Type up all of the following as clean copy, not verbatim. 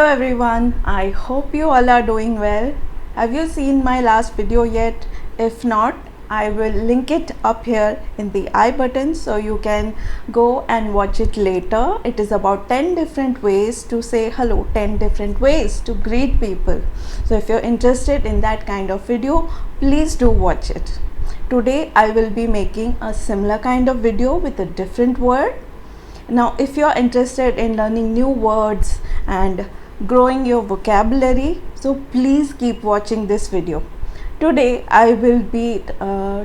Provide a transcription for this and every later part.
Hello everyone, I hope you all are doing well. Have you seen my last video yet? If not, I will link it up here in the I button so you can go and watch it later. It is about 10 different ways to say hello, 10 different ways to greet people. So if you're interested in that kind of video, please do watch it. Today I will be making a similar kind of video with a different word. Now if you are interested in learning new words and growing your vocabulary, so please keep watching this video. Today I will be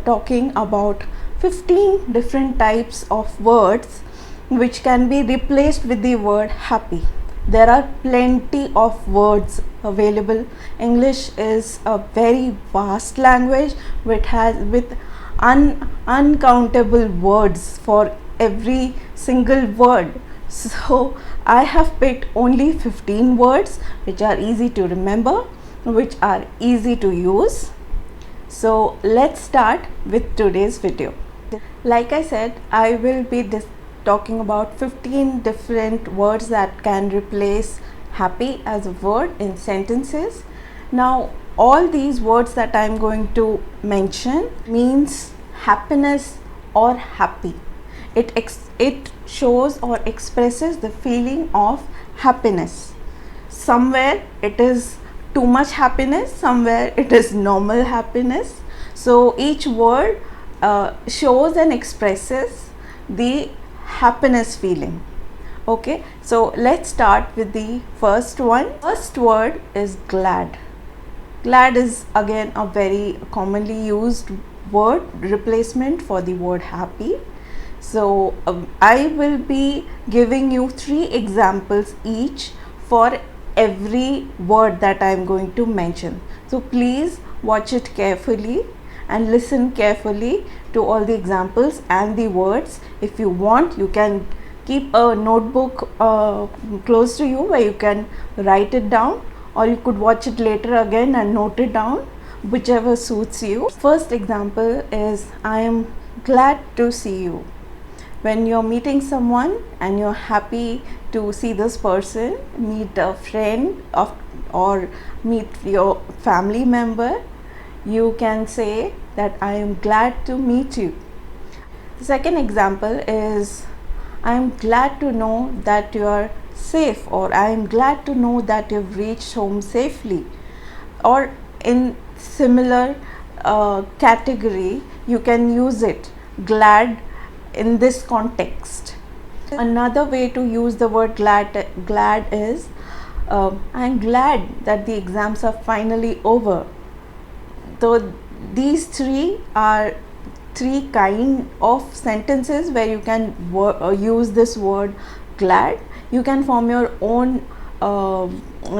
talking about 15 different types of words which can be replaced with the word happy. There are plenty of words available. English is a very vast language which has uncountable words for every single word. So I have picked only 15 words which are easy to remember, which are easy to use. So let's start with today's video. Like I said, I will be talking about 15 different words that can replace happy as a word in sentences. Now all these words that I am going to mention means happiness or happy. It shows or expresses the feeling of happiness. Somewhere it is too much happiness, somewhere it is normal happiness. So each word shows and expresses the happiness feeling. Okay, so let's start with the first one. First word is glad. Glad is again a very commonly used word replacement for the word happy. So I will be giving you 3 examples each for every word that I am going to mention. So please watch it carefully and listen carefully to all the examples and the words. If you want, you can keep a notebook close to you where you can write it down, or you could watch it later again and note it down, whichever suits you. First example is I am glad to see you. When you're meeting someone and you're happy to see this person, meet a friend or meet your family member, you can say that I am glad to meet you. The second example is I am glad to know that you are safe, or I am glad to know that you've reached home safely. Or in similar category, you can use it, glad, in this context. Another way to use the word glad is I'm glad that the exams are finally over. So these 3 are 3 kind of sentences where you can use this word glad. You can form your own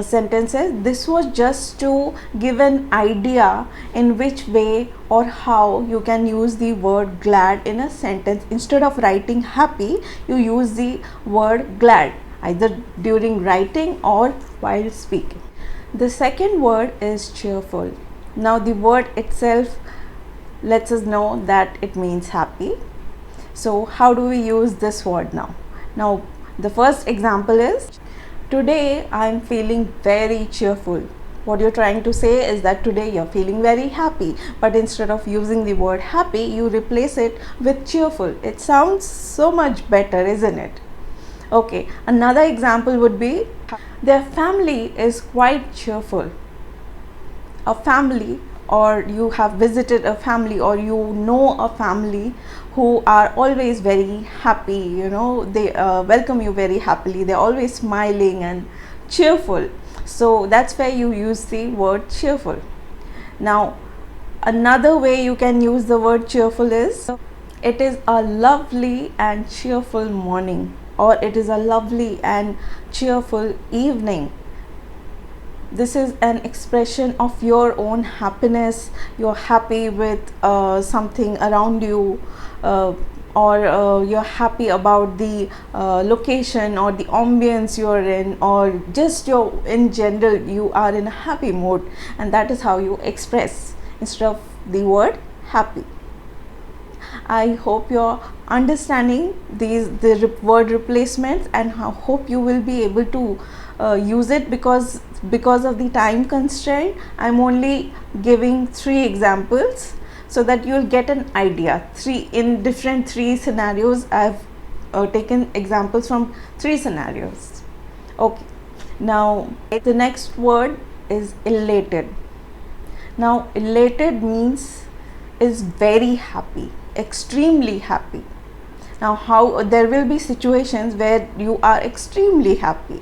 sentences. This was just to give an idea in which way or how you can use the word glad in a sentence. Instead of writing happy, you use the word glad either during writing or while speaking. The second word is cheerful. Now the word itself lets us know that it means happy. So how do we use this word now? Now the first example is today I am feeling very cheerful. What you're trying to say is that today you're feeling very happy, but instead of using the word happy, you replace it with cheerful. It sounds so much better, isn't it? Okay, another example would be their family is quite cheerful. A family, or you have visited a family, or you know a family who are always very happy, you know, they welcome you very happily, they're always smiling and cheerful. So that's where you use the word cheerful. Now another way you can use the word cheerful is it is a lovely and cheerful morning, or it is a lovely and cheerful evening. This is an expression of your own happiness. You're happy with something around you, or you're happy about the location or the ambience you're in, or just in general you are in a happy mood, and that is how you express instead of the word happy. I hope you're understanding the word replacements, and I hope you will be able to use it because of the time constraint. I'm only giving 3 examples so that you'll get an idea. In different 3 scenarios, I've taken examples from 3 scenarios. Okay, now the next word is elated. Now elated means is very happy, extremely happy. Now how there will be situations where you are extremely happy,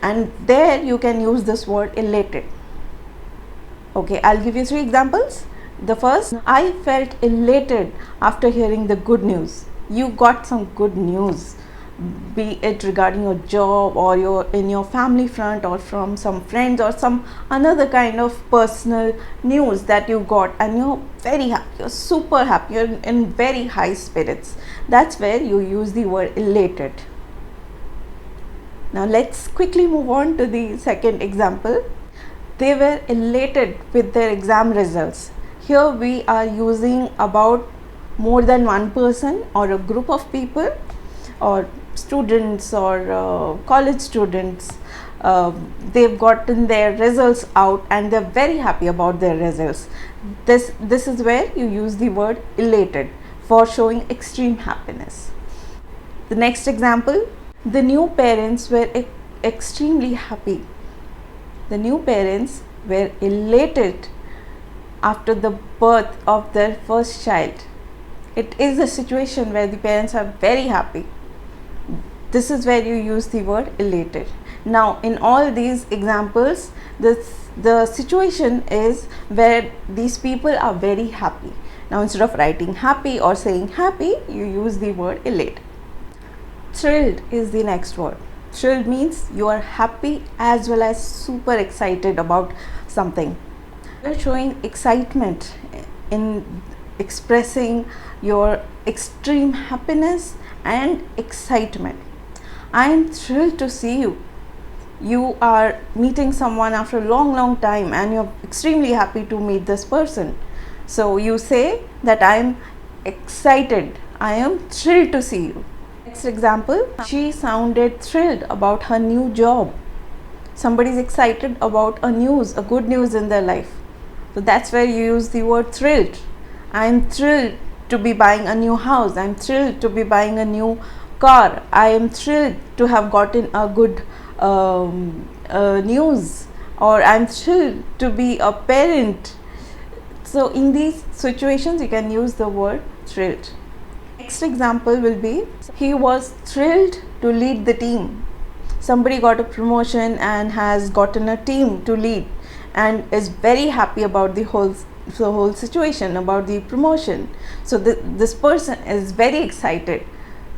and there you can use this word elated. Okay, I'll give you 3 examples. The first, I felt elated after hearing the good news. You got some good news, be it regarding your job or in your family front, or from some friends, or some another kind of personal news that you got, and you're very happy, you're super happy, you're in very high spirits. That's where you use the word elated. Now let's quickly move on to the second example. They were elated with their exam results. Here we are using about more than one person or a group of people, or students, or college students. They've gotten their results out and they're very happy about their results. This is where you use the word elated for showing extreme happiness. The next example, the new parents were extremely happy. The new parents were elated after the birth of their first child. It is a situation where the parents are very happy. This is where you use the word elated. Now in all these examples, the situation is where these people are very happy. Now instead of writing happy or saying happy, you use the word elated. Thrilled is the next word. Thrilled means you are happy as well as super excited about something. You're showing excitement in expressing your extreme happiness and excitement. I am thrilled to see you. You are meeting someone after a long time and you're extremely happy to meet this person. So you say that I am excited, I am thrilled to see you. Next example, she sounded thrilled about her new job. Somebody is excited about a good news in their life. So that's where you use the word thrilled. I am thrilled to be buying a new house. I am thrilled to be buying a new car. I am thrilled to have gotten a good news, or I am thrilled to be a parent. So in these situations, you can use the word thrilled. Next example will be, he was thrilled to lead the team. Somebody got a promotion and has gotten a team to lead and is very happy about the whole situation, about the promotion. So this person is very excited.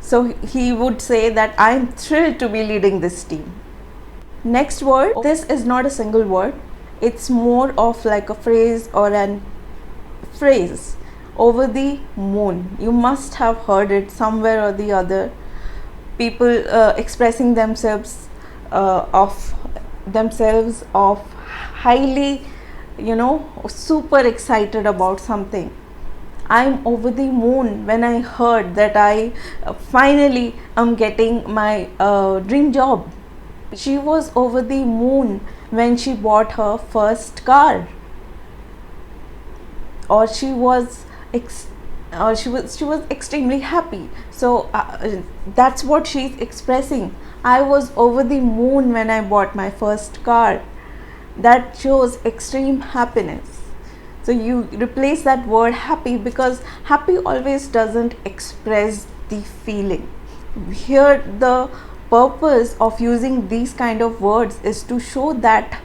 So he would say that I am thrilled to be leading this team. Next word, this is not a single word. It's more of like a phrase or an phrase. Over the moon. You must have heard it somewhere or the other. People expressing themselves of highly, super excited about something. I'm over the moon when I heard that I finally am getting my dream job. She was over the moon when she bought her first car. Or she was extremely happy. So that's what she's expressing. I was over the moon when I bought my first car. That shows extreme happiness. So you replace that word happy, because happy always doesn't express the feeling. Here the purpose of using these kind of words is to show that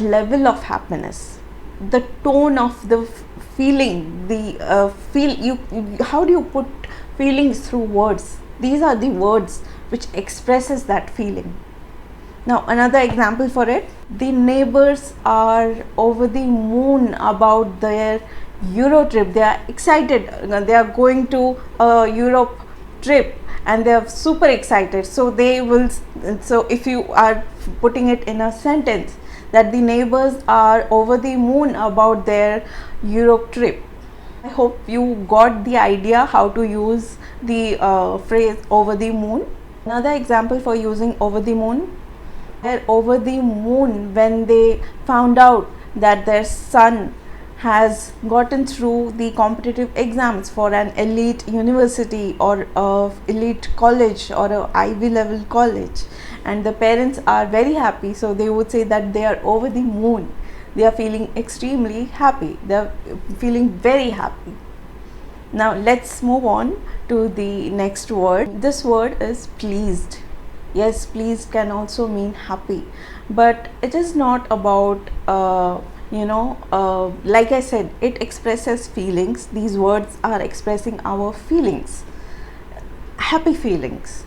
level of happiness, the tone of the feeling, how do you put feelings through words? These are the words which expresses that feeling. Now another example for it, the neighbors are over the moon about their Euro trip. They are excited, they are going to a Europe trip and they are super excited. So if you are putting it in a sentence, that the neighbors are over the moon about their Europe trip. I hope you got the idea how to use the phrase over the moon. Another example for using over the moon, They're over the moon when they found out that their son has gotten through the competitive exams for an elite university or a elite college or a Ivy level college, and the parents are very happy, so they would say that they are over the moon. They are feeling extremely happy. They are feeling very happy. Now let's move on to the next word. This word is pleased. Yes, pleased can also mean happy, but it is not about like I said, it expresses feelings. These words are expressing our feelings, happy feelings.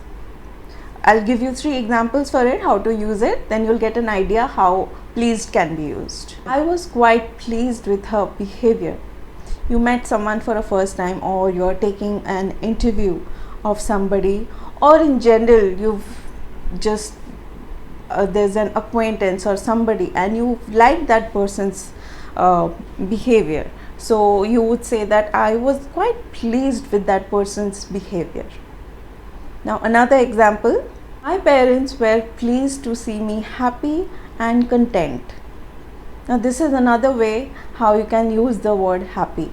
I'll give you 3 examples for it, how to use it, then you'll get an idea how pleased can be used. I was quite pleased with her behavior. You met someone for a first time, or you're taking an interview of somebody, or in general you've just there's an acquaintance or somebody and you like that person's behavior, so you would say that I was quite pleased with that person's behavior. Now another example, my parents were pleased to see me happy and content. Now this is another way how you can use the word happy.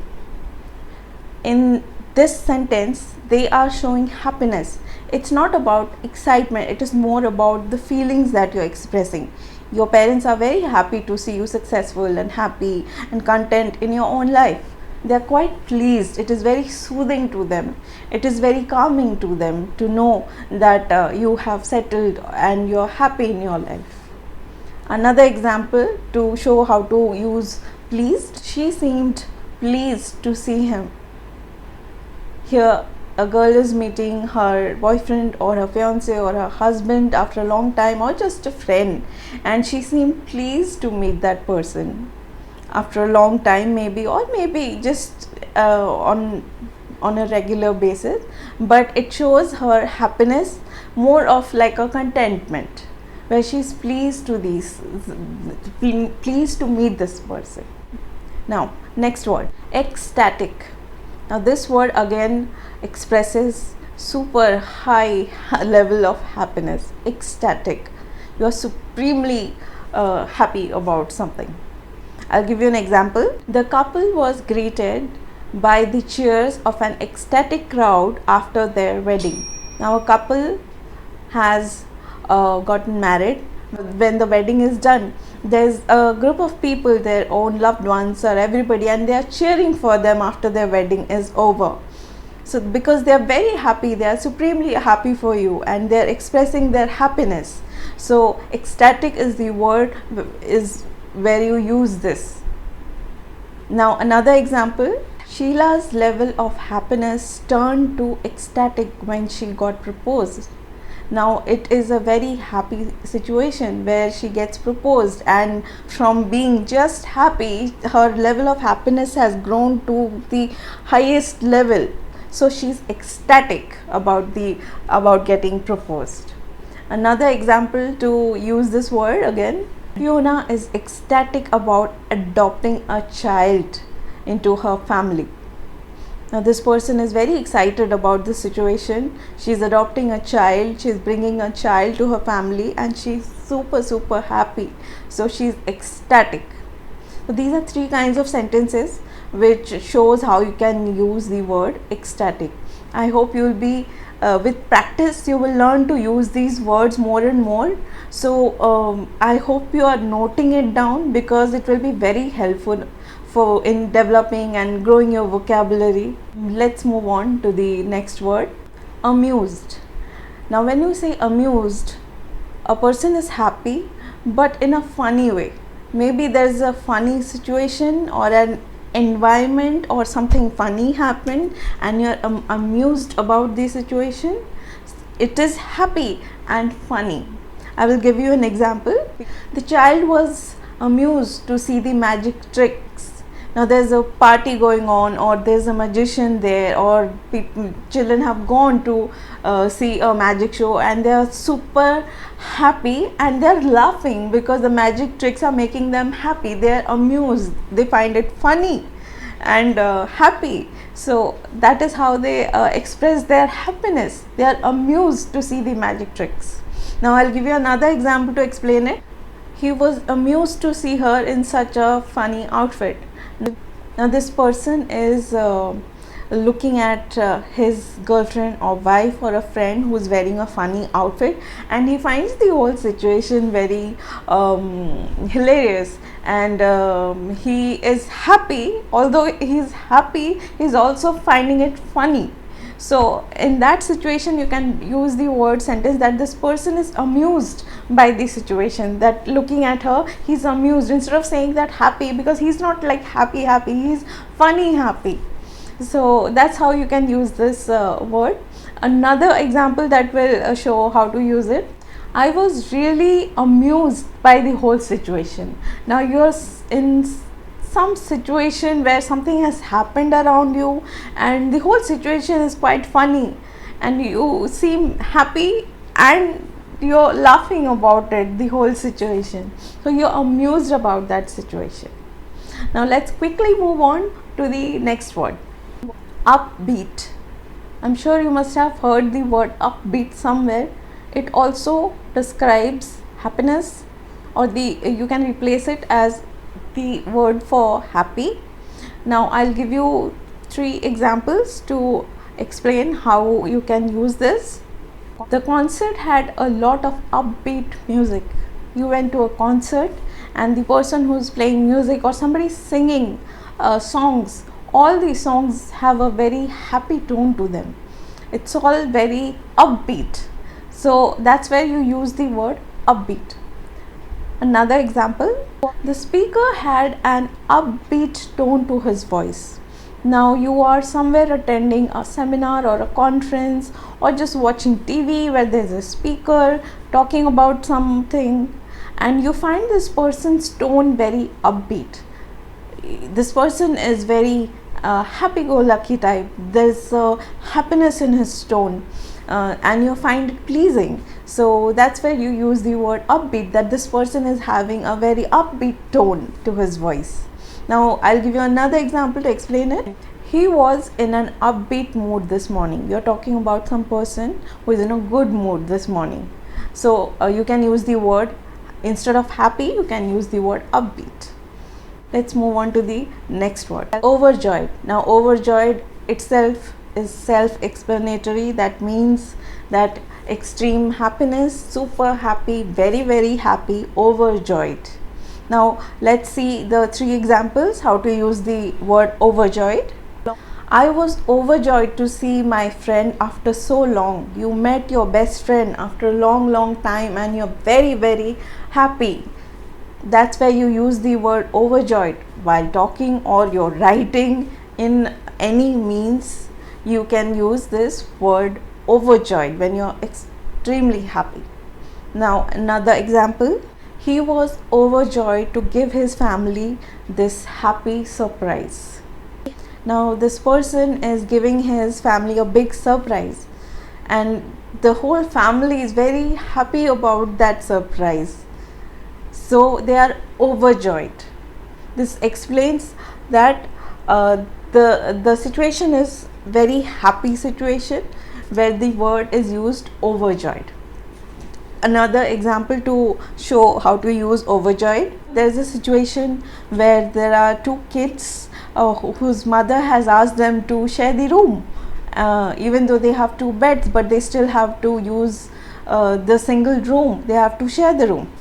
In this sentence they are showing happiness. It's not about excitement, it is more about the feelings that you're expressing. Your parents are very happy to see you successful and happy and content in your own life. They are quite pleased. It is very soothing to them. It is very calming to them to know that you have settled and you're happy in your life. Another example to show how to use pleased, she seemed pleased to see him. Here a girl is meeting her boyfriend or her fiance or her husband after a long time, or just a friend, and she seemed pleased to meet that person after a long time, maybe, or maybe just on a regular basis, but it shows her happiness, more of like a contentment, where she's pleased to meet this person. Now next word, ecstatic. Now this word again expresses super high level of happiness. Ecstatic, you are supremely happy about something. I'll give you an example. The couple was greeted by the cheers of an ecstatic crowd after their wedding. Now a couple has gotten married. When the wedding is done, there's a group of people, their own loved ones or everybody, and they are cheering for them after their wedding is over. So because they are very happy, they are supremely happy for you, and they are expressing their happiness. So ecstatic is the word, is where you use this. Now another example, Sheila's level of happiness turned to ecstatic when she got proposed. Now it is a very happy situation where she gets proposed, and from being just happy, her level of happiness has grown to the highest level. So she's ecstatic about getting proposed. Another example to use this word again, Fiona is ecstatic about adopting a child into her family. Now this person is very excited about this situation. She's adopting a child, she's bringing a child to her family, and she's super happy. So she's ecstatic. So these are 3 kinds of sentences which shows how you can use the word ecstatic. I hope you will be with practice you will learn to use these words more and more. So I hope you are noting it down, because it will be very helpful for in developing and growing your vocabulary. Let's move on to the next word, amused. Now when you say amused, a person is happy but in a funny way. Maybe there's a funny situation or an environment or something funny happened and you're amused about the situation. It is happy and funny. I will give you an example. The child was amused to see the magic tricks. Now there's a party going on, or there's a magician there, or children have gone to see a magic show, and they are super happy and they're laughing because the magic tricks are making them happy. They're amused, they find it funny and happy. So that is how they express their happiness. They are amused to see the magic tricks. Now I'll give you another example to explain it. He was amused to see her in such a funny outfit. Now this person is looking at his girlfriend or wife or a friend who is wearing a funny outfit, and he finds the whole situation very hilarious, and he is happy. Although he's happy, he's also finding it funny. So in that situation you can use the word sentence that this person is amused by the situation, that looking at her he's amused, instead of saying that happy, because he's not like happy, he's funny happy. So that's how you can use this word. Another example that will show how to use it: I was really amused by the whole situation. Now you're in some situation where something has happened around you and the whole situation is quite funny, and you seem happy and you're laughing about it, the whole situation. So you're amused about that situation. Now let's quickly move on to the next word, upbeat. I'm sure you must have heard the word upbeat somewhere. It also describes happiness, or you can replace it as the word for happy. Now I'll give you 3 examples to explain how you can use this. The concert had a lot of upbeat music. You went to a concert and the person who's playing music or somebody singing songs, all these songs have a very happy tone to them. It's all very upbeat. So that's where you use the word upbeat. Another example, the speaker had an upbeat tone to his voice. Now you are somewhere attending a seminar or a conference, or just watching TV where there's a speaker talking about something, and you find this person's tone very upbeat. This person is very happy-go-lucky type. There's happiness in his tone, and you find it pleasing. So that's where you use the word upbeat, that this person is having a very upbeat tone to his voice. Now I'll give you another example to explain it. He was in an upbeat mood this morning. You're talking about some person who is in a good mood this morning. So you can use the word, instead of happy, you can use the word upbeat. Let's move on to the next word, overjoyed. Now overjoyed itself is self-explanatory. That means that extreme happiness, super happy, very, very happy, overjoyed. Now let's see the 3 examples how to use the word overjoyed. I was overjoyed to see my friend after so long. You met your best friend after a long time and you're very, very happy. That's where you use the word overjoyed while talking, or you're writing in any means. You can use this word overjoyed when you're extremely happy. Now another example, he was overjoyed to give his family this happy surprise. Now this person is giving his family a big surprise, and the whole family is very happy about that surprise. So they are overjoyed. This explains that the situation is very happy situation, where the word is used overjoyed. Another example to show how to use overjoyed, there is a situation where there are 2 kids whose mother has asked them to share the room, even though they have 2 beds, but they still have to use the single room. They have to share the room.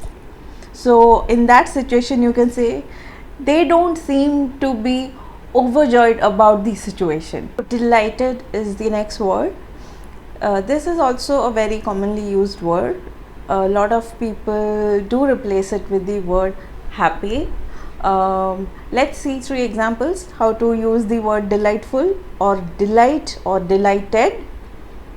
So in that situation you can say they don't seem to be overjoyed about the situation. Delighted is the next word. This is also a very commonly used word. A lot of people do replace it with the word happy. Let's see 3 examples how to use the word delightful, or delight, or delighted.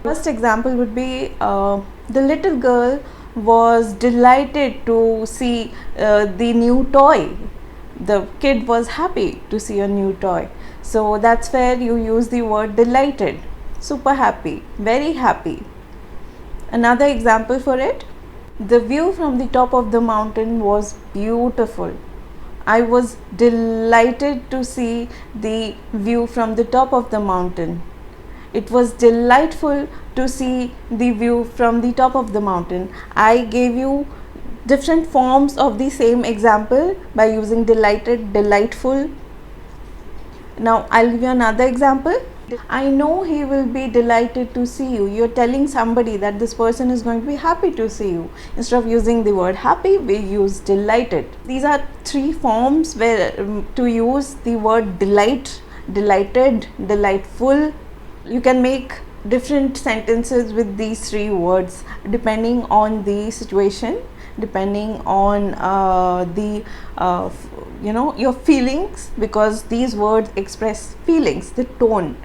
First example would be the little girl was delighted to see the new toy. The kid was happy to see a new toy. So that's where you use the word delighted. Super happy, very happy. Another example for it, the view from the top of the mountain was beautiful. I was delighted to see the view from the top of the mountain. It was delightful to see the view from the top of the mountain. I gave you different forms of the same example by using delighted, delightful. Now I'll give you another example. I know he will be delighted to see you. You're telling somebody that this person is going to be happy to see you. Instead of using the word happy, we use delighted. These are three forms where to use the word delight, delighted, delightful. You can make different sentences with these three words depending on the situation, depending on your feelings, because these words express feelings, the tone.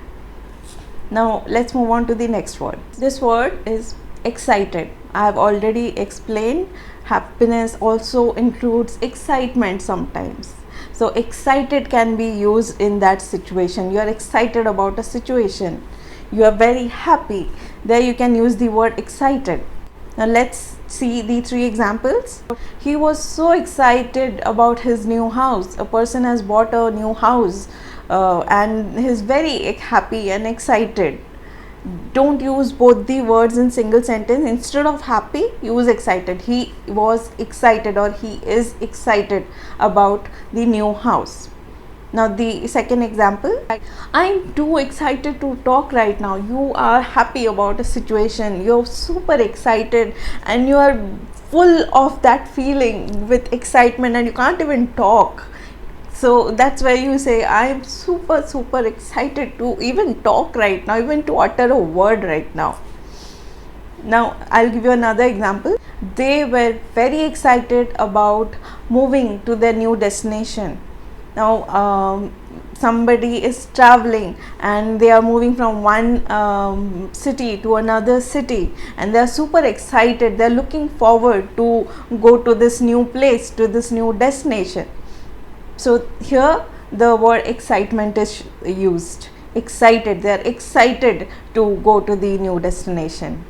Now let's move on to the next word. This word is excited. I have already explained happiness also includes excitement sometimes. So excited can be used in that situation. You are excited about a situation. You are very happy. There you can use the word excited. Now let's see the three examples. He was so excited about his new house. A person has bought a new house and he's very happy and excited. Don't use both the words in single sentence. Instead of happy, use excited. He was excited or he is excited about the new house. Now the second example, I'm too excited to talk right now. You are happy about a situation, you're super excited and you are full of that feeling with excitement and you can't even talk. So that's why you say, I'm super excited to even talk right now, even to utter a word right now. Now I'll give you another example. They were very excited about moving to their new destination. Now somebody is traveling and they are moving from one city to another city and they are super excited. They are looking forward to go to this new place, to this new destination. So here the word excitement is used. Excited, they are excited to go to the new destination.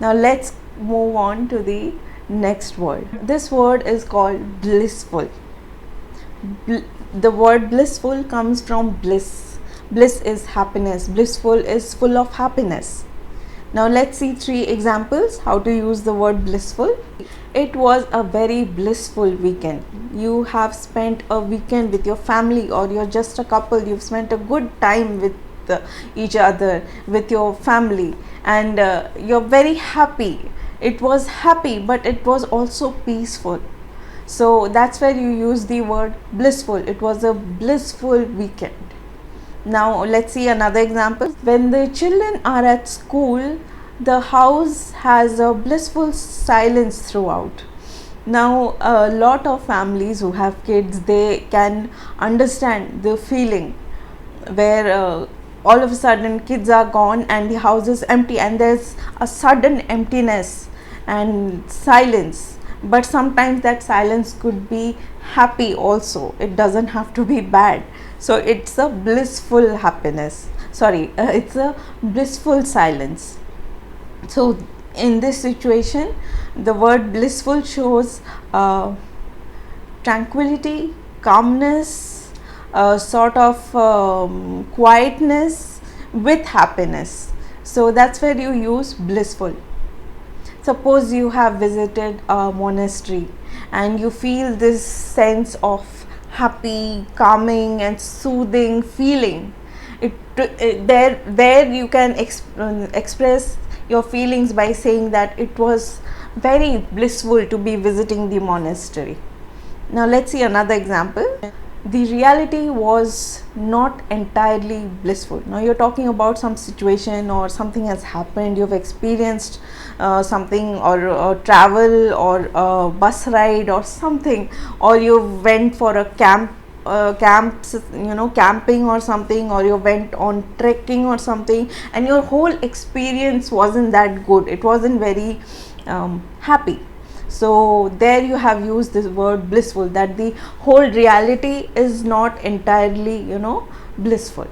Now let's move on to the next word. This word is called blissful. The word blissful comes from bliss. Bliss is happiness. Blissful is full of happiness. Now let's see three examples how to use the word blissful. It was a very blissful weekend. You have spent a weekend with your family, or you're just a couple. You've spent a good time with each other, with your family, and you're very happy. It was happy, but it was also peaceful. So that's where you use the word blissful. It was a blissful weekend. Now let's see another example. When the children are at school, the house has a blissful silence throughout. Now a lot of families who have kids, they can understand the feeling where all of a sudden kids are gone and the house is empty and there's a sudden emptiness and silence. But sometimes that silence could be happy also. It doesn't have to be bad. So it's a blissful happiness. It's a blissful silence. So in this situation, the word blissful shows tranquility, calmness, sort of quietness with happiness. So that's where you use blissful. Suppose you have visited a monastery and you feel this sense of happy, calming and soothing feeling. There you can express your feelings by saying that it was very blissful to be visiting the monastery. Now let's see another example. The reality was not entirely blissful. Now you're talking about some situation or something has happened, you've experienced something, or travel or a bus ride or something, or you went for a camping or something, or you went on trekking or something, and your whole experience wasn't that good. It wasn't very happy. So there you have used this word blissful, that the whole reality is not entirely, blissful.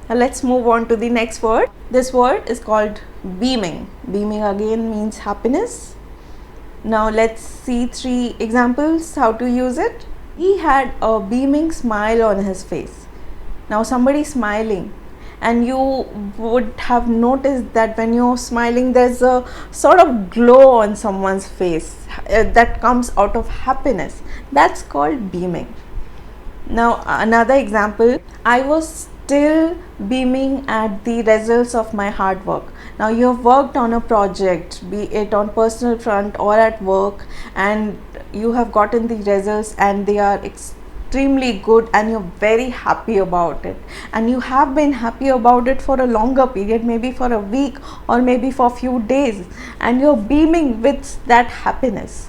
Now let's move on to the next word. This word is called beaming. Beaming again means happiness. Now let's see three examples how to use it. He had a beaming smile on his face. Now somebody is smiling and you would have noticed that when you're smiling, there's a sort of glow on someone's face that comes out of happiness. That's called beaming. Now another example, I was still beaming at the results of my hard work. Now you have worked on a project, be it on personal front or at work, and you have gotten the results and they are extremely good and you're very happy about it, and you have been happy about it for a longer period, maybe for a week or maybe for a few days, and you're beaming with that happiness.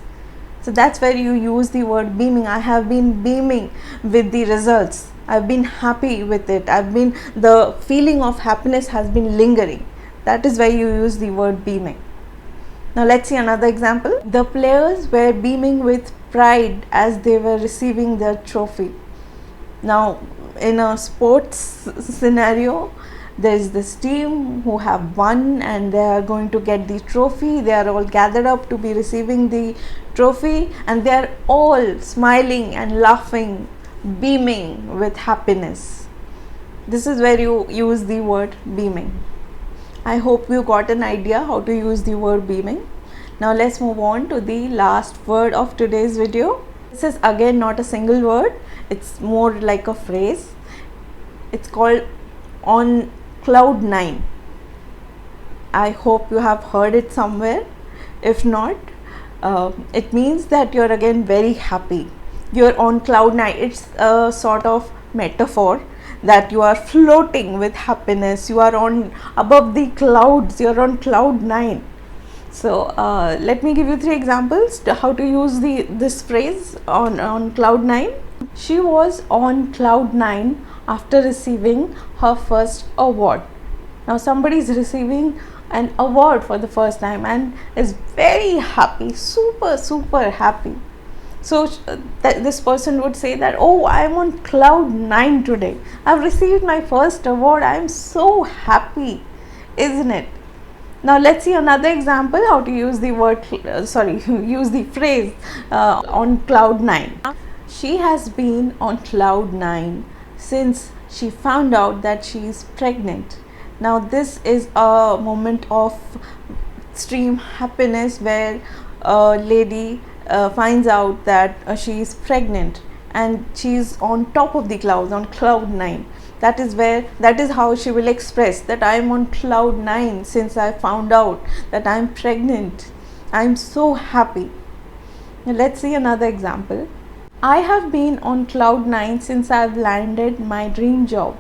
So that's where you use the word beaming. I have been beaming with the results. I've been happy with it. The feeling of happiness has been lingering. That is why you use the word beaming. Now let's see another example. The players were beaming with pride as they were receiving their trophy. Now in a sports scenario, there is this team who have won and they are going to get the trophy. They are all gathered up to be receiving the trophy, and they are all smiling and laughing, beaming with happiness. This is where you use the word beaming. I hope you got an idea how to use the word beaming. Now let's move on to the last word of today's video. This is again not a single word, it's more like a phrase. It's called on cloud 9. I hope you have heard it somewhere. If not, it means that you're again very happy. You're on cloud 9. It's a sort of metaphor that you are floating with happiness. You are on above the clouds. You're on cloud 9. So let me give you 3 examples to how to use this phrase on cloud 9. She was on cloud 9 after receiving her first award. Now somebody is receiving an award for the first time and is very happy, super happy. So this person would say that, oh, I am on cloud 9 today. I've received my first award. I am so happy, isn't it? Now let's see another example how to use the use the phrase on cloud 9. She has been on cloud 9 since she found out that she is pregnant. Now this is a moment of extreme happiness where a lady finds out that she is pregnant and she is on top of the clouds, on cloud 9. That is how she will express that I am on cloud 9 since I found out that I am pregnant. I am so happy. Now let's see another example. I have been on cloud 9 since I've landed my dream job.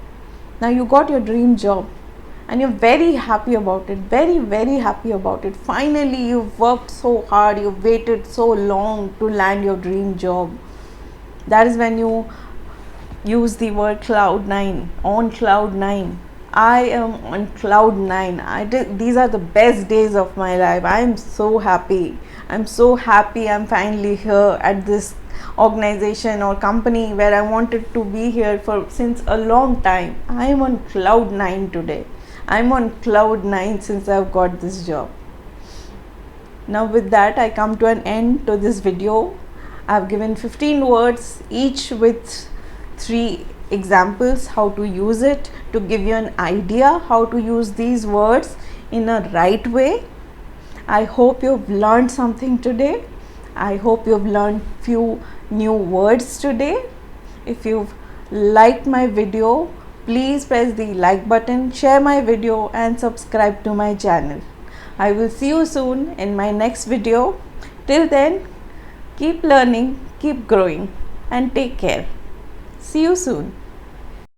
Now you got your dream job and you're very happy about it, very happy about it. Finally you've worked so hard, you've waited so long to land your dream job. That is when you use the word cloud 9, on cloud 9. I am on cloud 9. These are the best days of my life. I am so happy. I'm finally here at this organization or company where I wanted to be here for since a long time. I am on cloud 9 today. I'm on cloud 9 since I've got this job. Now with that I come to an end to this video. I've given 15 words, each with 3 examples how to use it, to give you an idea how to use these words in a right way. I hope you've learned something today. I hope you've learned few new words today. If you've liked my video, please press the like button, share my video and subscribe to my channel. I will see you soon in my next video. Till then, keep learning, keep growing and take care. See you soon.